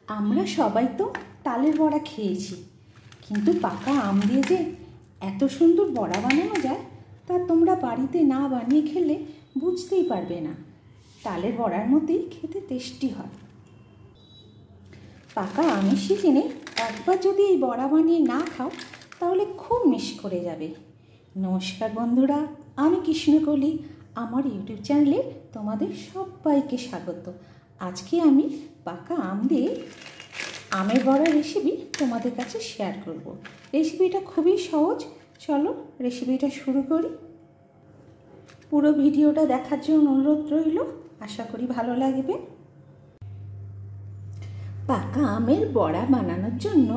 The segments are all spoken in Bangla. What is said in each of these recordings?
আমরা সবাই তো তালের বড়া খেয়েছি, কিন্তু পাকা আম দিয়ে যে এত সুন্দর বড়া বানানো যায় তা তোমরা বাড়িতে না বানিয়ে খেলে বুঝতেই পারবে না। তালের বড়ার মতোই খেতে টেস্টি হয়। পাকা আমের সিজনে একবার যদি এই বড়া বানিয়ে না খাও তাহলে খুব মিস করে যাবে। নমস্কার বন্ধুরা, আমি কৃষ্ণকলি, আমার ইউটিউব চ্যানেলে তোমাদের সবাইকে স্বাগত। আজকে আমি পাকা আম দিয়ে আমের বড়ার রেসিপি তোমাদের কাছে শেয়ার করব। রেসিপিটা খুবই সহজ, চলো রেসিপিটা শুরু করি। পুরো ভিডিওটা দেখার জন্য অনুরোধ রইল, আশা করি ভালো লাগবে। পাকা আমের বড়া বানানোর জন্য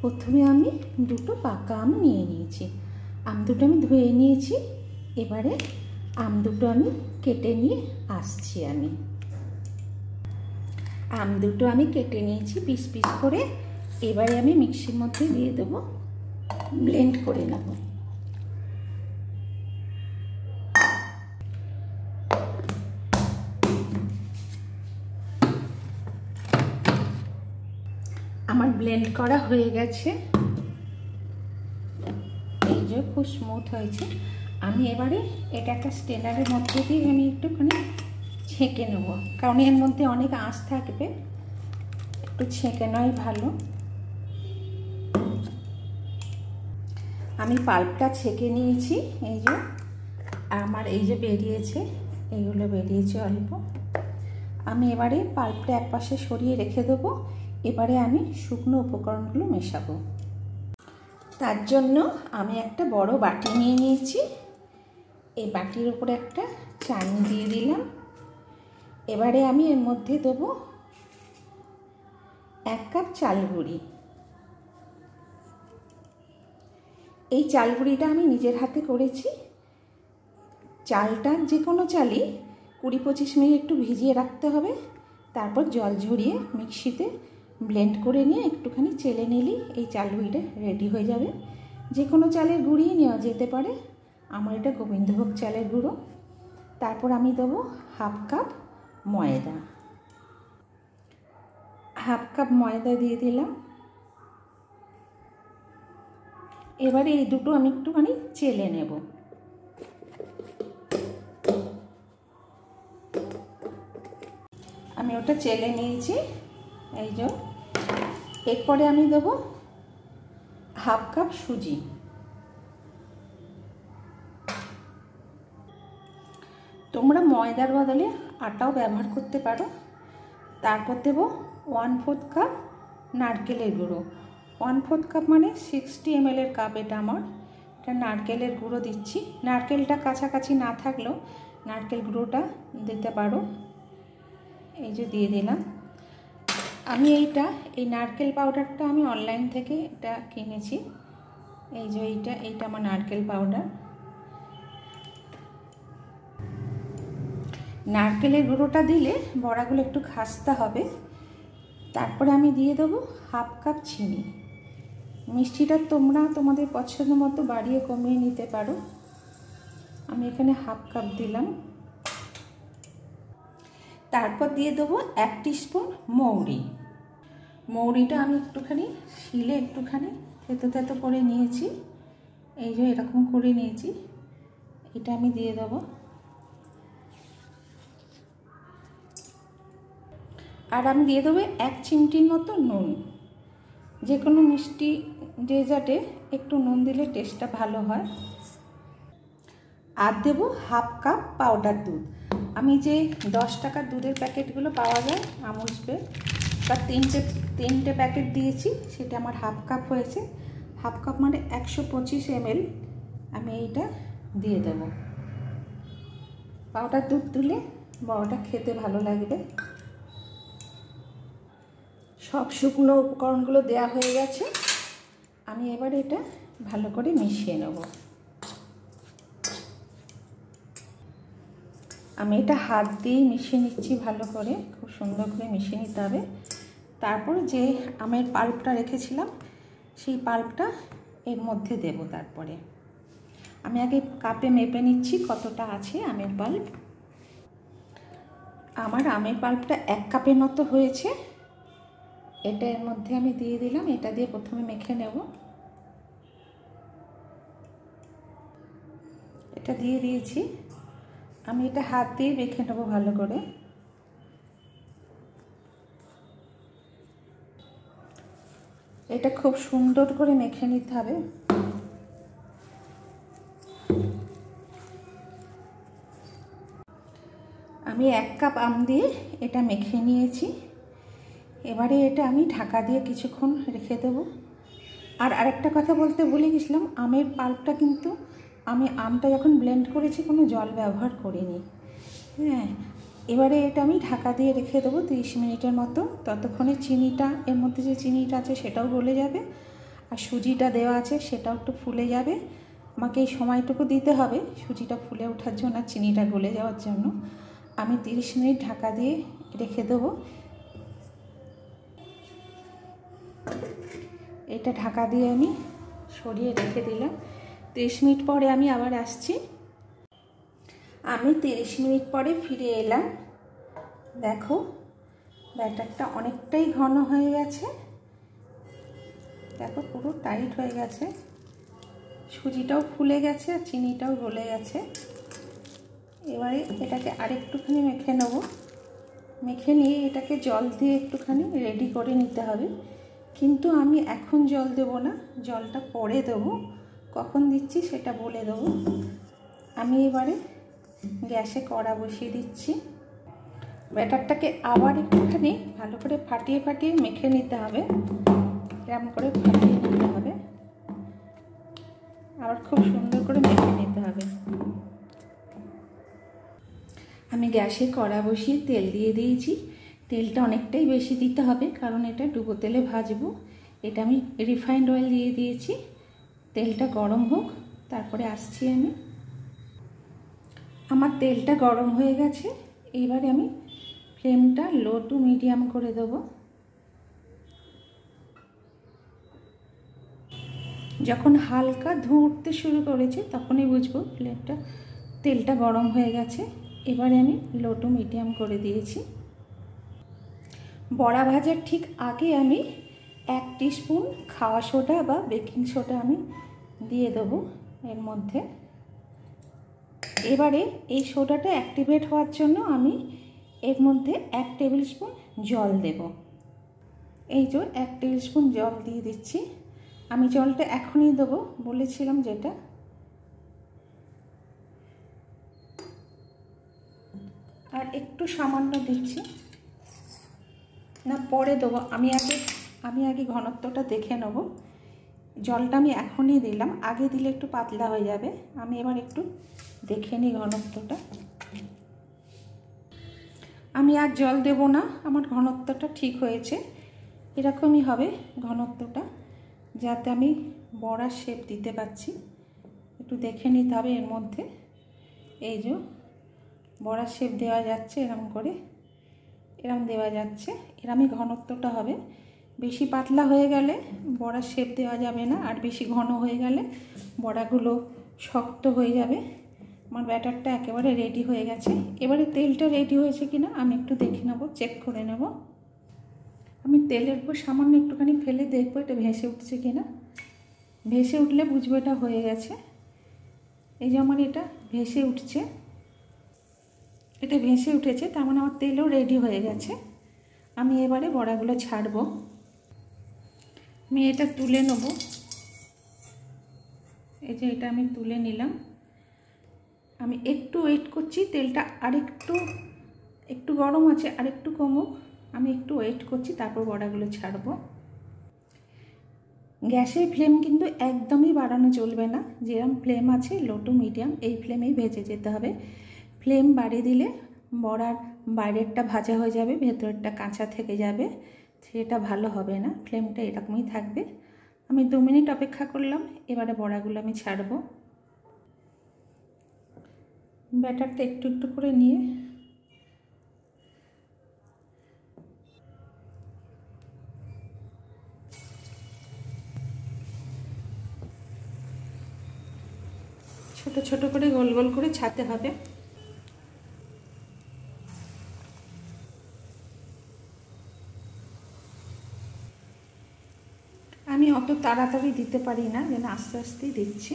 প্রথমে আমি দুটো পাকা আম নিয়ে নিয়েছি। আম দুটো আমি ধুয়ে নিয়েছি। এবারে আম দুটো আমি কেটে নিয়ে আসছি। আম দুটো আমি কেটে নিয়েছি পিস পিস করে। এবারে আমি মিক্সির মধ্যে দিয়ে দেবো, ব্লেন্ড করে নেব। আমার ব্লেন্ড করা হয়ে গেছে, এই যে খুব স্মুথ হয়েছে। আমি এবারে এটা একটা স্ট্রেনারের মধ্যে দিয়ে আমি একটুখানি ছেঁকে নেব, কারণ এর মধ্যে অনেক আঁশ থাকবে, একটু ছেঁকে নেওয়াই ভালো। আমি পাল্পটা ছেঁকে নিয়েছি, এই যে আমার এই যে বেরিয়েছে, এইগুলো বেরিয়েছে অল্প। আমি এবারে পাল্পটা একপাশে সরিয়ে রেখে দেবো। এবারে আমি শুকনো উপকরণগুলো মেশাবো। তার জন্য আমি একটা বড় বাটি নিয়ে নিয়েছি। এই বাটির উপরে একটা চালনি দিয়ে দিলাম। এবারে আমি এর মধ্যে দেবো 1 কাপ চাল গুঁড়ি। এই চাল গুঁড়িটা আমি নিজের হাতে করেছি। চালটা যে কোনো চালই 20-25 মিনিট একটু ভিজিয়ে রাখতে হবে, তারপর জল ঝরিয়ে মিক্সিতে ব্লেন্ড করে নিয়ে একটুখানি চেলে নিলেই এই চাল গুঁড়িটা রেডি হয়ে যাবে। যে কোনো চালের গুঁড়িই নেওয়া যেতে পারে, আমার এটা গোবিন্দভোগ চালের গুঁড়ো। তারপর আমি দেবো 1/2 কাপ ময়দা। 1/2 কাপ ময়দা দিয়ে দিলাম। এবারে এই দুটো আমি একটুখানি চেলে নেব। আমি ওটা চেলে নিয়েছি, এই যে। এরপরে আমি দেবো 1/2 কাপ সুজি। তোমরা ময়দার বদলে আটাও ব্যবহার করতে পারো। তারপর দেবো 1/4 কাপ নারকেলের গুঁড়ো। 1/4 কাপ মানে 60 ml এর কাপ এটা আমার। এটা নারকেলের গুঁড়ো দিচ্ছি। নারকেলটা কাছাকাছি না থাকলেও নারকেল গুঁড়োটা দিতে পারো। এই যে দিয়ে দিলাম। আমি এই নারকেল পাউডারটা আমি অনলাইন থেকে এটা কিনেছি। এই যে এইটা আমার নারকেল পাউডার। নারকেলের গুঁড়োটা দিলে বড়াগুলো একটু খাস্তা হবে। তারপরে আমি দিয়ে দেবো 1/2 কাপ চিনি। মিষ্টিটা তোমরা তোমাদের পছন্দ মতো বাড়িয়ে কমিয়ে নিতে পারো। আমি এখানে 1/2 কাপ দিলাম। তারপর দিয়ে দেবো 1 টিস্পুন মৌরি। মৌরিটা আমি একটুখানি শিলে একটুখানি থেতো থেতো করে নিয়েছি। এই যে এরকম করে নিয়েছি, এটা আমি দিয়ে দেবো। আর আমি দিয়ে দেবো 1 চিমটির মতো নুন। যে কোনো মিষ্টি ডেজার্টে একটু নুন দিলে টেস্টটা ভালো হয়। আর দেবো 1/2 কাপ পাউডার দুধ। আমি যে 10 টাকার দুধের প্যাকেটগুলো পাওয়া যায় আমুল স্প্রে, তার তিনটে প্যাকেট দিয়েছি, সেটা আমার 1/2 কাপ হয়েছে। 1/2 কাপ মানে 125 ml আমি এইটা দিয়ে দেবো। পাউডার দুধ দিলে বড়াটা খেতে ভালো লাগবে। সব শুকনো উপকরণগুলো দেওয়া হয়ে গেছে। আমি এবার এটা ভালো করে মিশিয়ে নেব। আমি এটা হাত দিয়ে মিশিয়ে নিচ্ছি ভালো করে, খুব সুন্দর করে মিশিয়ে নিতে হবে। তারপর যে আমের পাল্পটা রেখেছিলাম সেই পাল্পটা এর মধ্যে দেব। তারপরে আমি আগে কাপে মেপে নিচ্ছি কতটা আছে আমের পাল্প। আমার আমের পাল্পটা 1 কাপের মতো হয়েছে। এটা এর মধ্যে আমি দিয়ে দিলাম। এটা দিয়ে প্রথমে মেখে নেব। এটা দিয়ে দিয়েছি। আমি এটা হাত দিয়ে মেখে নেব ভালো করে। এটা খুব সুন্দর করে মেখে নিতে হবে। আমি 1 কাপ আম দিয়ে এটা মেখে নিয়েছি। এবারে এটা আমি ঢাকা দিয়ে কিছুক্ষণ রেখে দেব। আর আরেকটা কথা বলতে ভুলে গেছিলাম, আমের পাল্পটা কিন্তু আমি আমটা যখন ব্লেন্ড করেছি কোনো জল ব্যবহার করিনি। হ্যাঁ, এবারে এটা আমি ঢাকা দিয়ে রেখে দেবো 30 মিনিটের মতো। ততক্ষণে চিনিটা, এর মধ্যে যে চিনিটা আছে সেটাও গলে যাবে, আর সুজিটা দেওয়া আছে সেটাও একটু ফুলে যাবে। আমাকে এই সময়টুকু দিতে হবে সুজিটা ফুলে ওঠার জন্য আর চিনিটা গলে যাওয়ার জন্য। আমি 30 মিনিট ঢাকা দিয়ে রেখে দেবো। এটা ঢাকা দিয়ে আমি সরিয়ে রেখে দিলাম। 30 মিনিট পরে আমি আবার আসছি। আমি 30 মিনিট পরে ফিরে এলাম। দেখো ব্যাটারটা অনেকটাই ঘন হয়ে গেছে। দেখো পুরো টাইট হয়ে গেছে, সুজিটাও ফুলে গেছে আর চিনিটাও গলে গেছে। এবারে এটাকে আরেকটুখানি মেখে নেব। মেখে নিয়ে এটাকে জল দিয়ে একটুখানি রেডি করে নিতে হবে। কিন্তু আমি এখন জল দেব না, জলটা পরে দেবো। কখন দিচ্ছি সেটা বলে দেবো। আমি এবারে গ্যাসে কড়া বসিয়ে দিচ্ছি। ব্যাটারটাকে আবার একটুখানি ভালো করে ফাটিয়ে ফাটিয়ে মেখে নিতে হবে। এরকম করে ফাটিয়ে নিতে হবে, আবার খুব সুন্দর করে মেখে নিতে হবে। আমি গ্যাসে কড়া বসিয়ে তেল দিয়ে দিয়েছি। তেলটা অনেকটাই বেশি দিতে হবে, কারণ এটা ডুবো তেলে ভাজবো। এটা আমি রিফাইন্ড অয়েল দিয়ে দিয়েছি। তেলটা গরম হোক, তারপরে আসছি আমি। আমার তেলটা গরম হয়ে গেছে। এইবারে আমি ফ্লেমটা লো টু মিডিয়াম করে দেবো। যখন হালকা ধোঁয়া উঠতে শুরু করেছে তখনই বুঝবো তেলটা গরম হয়ে গেছে। এবারে আমি লো টু মিডিয়াম করে দিয়েছি। বড়া ভাজার ঠিক আগে আমি 1 টিস্পুন খাওয়া সোডা বা বেকিং সোডা আমি দিয়ে দেবো এর মধ্যে। এবারে এই সোডাটা অ্যাক্টিভেট হওয়ার জন্য আমি এর মধ্যে 1 টেবিল স্পুন জল দেব। এই যে 1 টেবিল স্পুন জল দিয়ে দিচ্ছি। আমি জলটা এখনই দেবো বলেছিলাম যেটা। আর একটু সামান্য দিচ্ছি না, পরে দেবো। আমি আগে ঘনত্বটা দেখে নেব। জলটা আমি এখনই দিলাম, আগে দিলে একটু পাতলা হয়ে যাবে। আমি এবার একটু দেখে নিই ঘনত্বটা। আমি আর জল দেব না, আমার ঘনত্বটা ঠিক হয়েছে। এরকমই হবে ঘনত্বটা, যাতে আমি বড়ার শেপ দিতে পারছি। একটু দেখে নিতে হবে এর মধ্যে। এই যে বড়ার শেপ দেওয়া যাচ্ছে, এরকম করে এরকম দেওয়া যাচ্ছে। এরকমই ঘনত্বটা হবে। বেশি পাতলা হয়ে গেলে বড়ার শেপ দেওয়া যাবে না, আর বেশি ঘন হয়ে গেলে বড়াগুলো শক্ত হয়ে যাবে। আমার ব্যাটারটা একেবারে রেডি হয়ে গেছে। এবারে তেলটা রেডি হয়েছে কিনা আমি একটু দেখে নেব, চেক করে নেব। আমি তেলের উপর সামান্য একটুখানি ফেলে দেখবো এটা ভেসে উঠছে কিনা। ভেসে উঠলে বুঝবো এটা হয়ে গেছে। এই যে আমার এটা ভেসে উঠছে, এটা ভেসে উঠেছে, তার মানে আমার তেলও রেডি হয়ে গেছে। আমি এবারে বড়াগুলো ছাড়বো। আমি এটা তুলে নেব। এই যে এটা আমি তুলে নিলাম। আমি একটু ওয়েট করছি, তেলটা একটু গরম আছে, আর একটু কমুক। আমি একটু ওয়েট করছি, তারপর বড়াগুলো ছাড়বো। গ্যাসের ফ্লেম কিন্তু একদমই বাড়ানো চলবে না। যেরকম ফ্লেম আছে লো টু মিডিয়াম, এই ফ্লেমেই ভেজে যেতে হবে। ফ্লেম বাড়িয়ে দিলে বড়ার বাইরেরটা ভাজা হয়ে যাবে, ভেতরটা কাঁচা থেকে যাবে, সেটা ভালো হবে না। ফ্লেমটা এরকমই থাকবে। আমি 2 মিনিট অপেক্ষা করলাম। এবারে বড়াগুলো আমি ছাড়বো। ব্যাটারটা একটু একটু করে নিয়ে ছোট ছোট করে গোল গোল করে ছাড়তে হবে। আমি অত তাড়াতাড়ি দিতে পারি না, যেন আস্তে আস্তেই দিচ্ছি।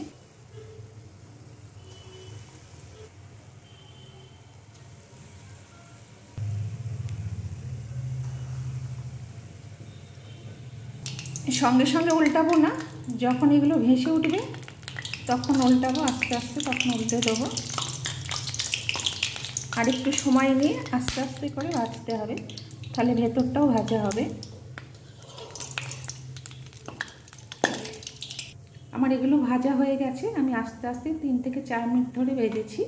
সঙ্গে সঙ্গে উল্টাবো না, যখন এগুলো ভেসে উঠবে তখন উল্টাবো, আস্তে আস্তে তখন উল্টে দেবো। আর একটু সময় নিয়ে আস্তে আস্তে করে ভাজতে হবে, তাহলে ভেতরটাও ভাজা হবে। আমার এগুলো ভাজা হয়ে গেছে, আমি আস্তে আস্তে 3 থেকে 4 মিনিট ধরে ভেজেছি।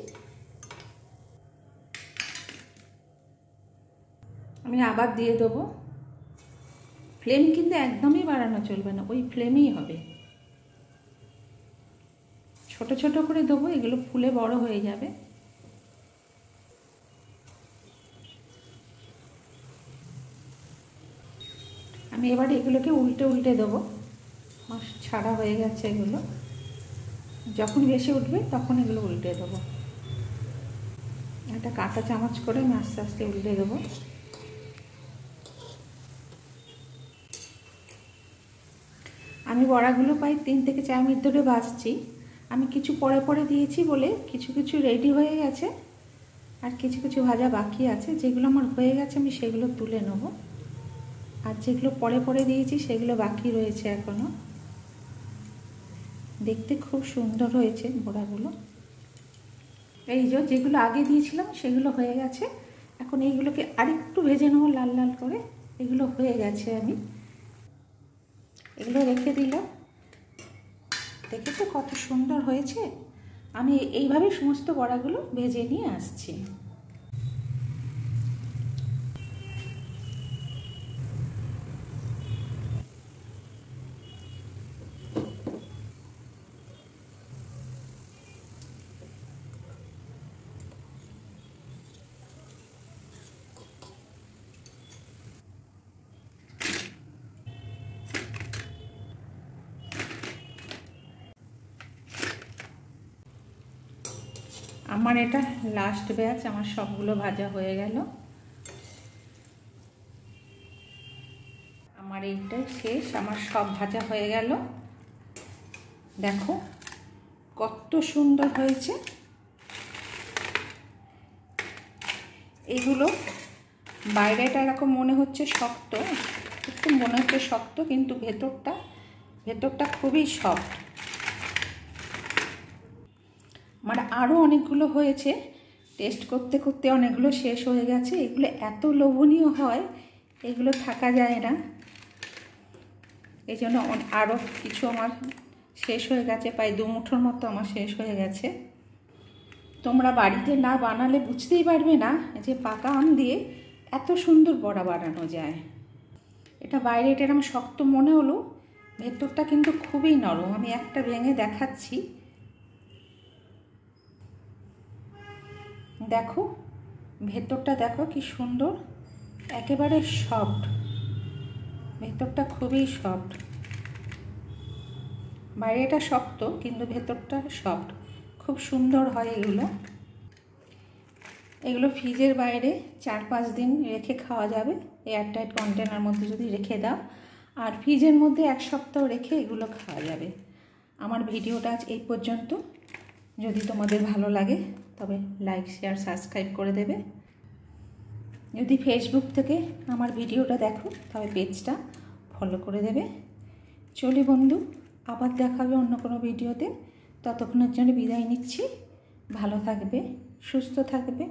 আমি আবার দিয়ে দেবো। ফ্লেম কিন্তু একদমই বাড়ানো চলবে না, ওই ফ্লেমেই হবে। ছোট ছোট করে দেবো, এগুলো ফুলে বড় হয়ে যাবে। আমি এবার এগুলোকে উল্টে উল্টে দেবো। ছাড়া হয়ে গেছে এগুলো, যখন ভেসে উঠবে তখন এগুলো উল্টে দেবো। একটা কাঁটা চামচ করে আমি আস্তে আস্তে উল্টে দেবো। আমি বড়াগুলো প্রায় 3 থেকে 4 মিনিট ধরে ভাজছি। আমি কিছু পরে পরে দিয়েছি বলে কিছু কিছু রেডি হয়ে গেছে, আর কিছু কিছু ভাজা বাকি আছে। যেগুলো আমার হয়ে গেছে আমি সেগুলো তুলে নেব, আর যেগুলো পরে পরে দিয়েছি সেগুলো বাকি রয়েছে এখনও। দেখতে খুব সুন্দর হয়েছে বড়াগুলো। এই যেগুলো আগে দিয়েছিলাম সেগুলো হয়ে গেছে। এখন এইগুলোকে আরেকটু ভেজে নেবো লাল লাল করে। এগুলো হয়ে গেছে, আমি এগুলো রেখে দিলাম। দেখেছো কত সুন্দর হয়েছে? আমি এইভাবে সমস্ত বড়াগুলো ভেজে নিয়ে আসছি। আমার এটা লাস্ট ব্যাচ, আমার সবগুলো ভাজা হয়ে গেল। আমার এইটাই শেষ, আমার সব ভাজা হয়ে গেল। দেখো কত সুন্দর হয়েছে এগুলো। বাইরেটা এরকম মনে হচ্ছে শক্ত, একটু মনে হচ্ছে শক্ত, কিন্তু ভেতরটা খুবই সফট। আমার আরও অনেকগুলো হয়েছে, টেস্ট করতে করতে অনেকগুলো শেষ হয়ে গেছে। এগুলো এত লোভনীয় হয়, এগুলো থাকা যায় না। এই জন্য আরও কিছু আমার শেষ হয়ে গেছে, প্রায় 2 মুঠোর মতো আমার শেষ হয়ে গেছে। তোমরা বাড়িতে না বানালে বুঝতেই পারবে না যে পাকা আম দিয়ে এত সুন্দর বড়া বানানো যায়। এটা বাইরে এটা এরকম শক্ত মনে হলো, ভেতরটা কিন্তু খুবই নরম। আমি একটা ভেঙে দেখাচ্ছি, দেখো ভেতরটা দেখো কি সুন্দর, একেবারে সফট। ভেতরটা খুবই সফট, বাইরেটা শক্ত কিন্তু ভেতরটা সফট, খুব সুন্দর হয় এগুলো। এগুলো ফ্রিজের বাইরে 4-5 দিন রেখে খাওয়া যাবে, এয়ারটাইট কন্টেনার মধ্যে যদি রেখে দাও। আর ফ্রিজের মধ্যে 1 সপ্তাহ রেখে এগুলো খাওয়া যাবে। আমার ভিডিওটা আজ এই পর্যন্ত। যদি তোমাদের ভালো লাগে তবে লাইক, শেয়ার, সাবস্ক্রাইব করে দেবে। যদি ফেসবুক থেকে আমার ভিডিওটা দেখো তবে পেজটা ফলো করে দেবে। চলি বন্ধু, আবার দেখাবে অন্য কোনো ভিডিওতে। ততক্ষণের জন্য বিদায় নিচ্ছি। ভালো থাকবে, সুস্থ থাকবে।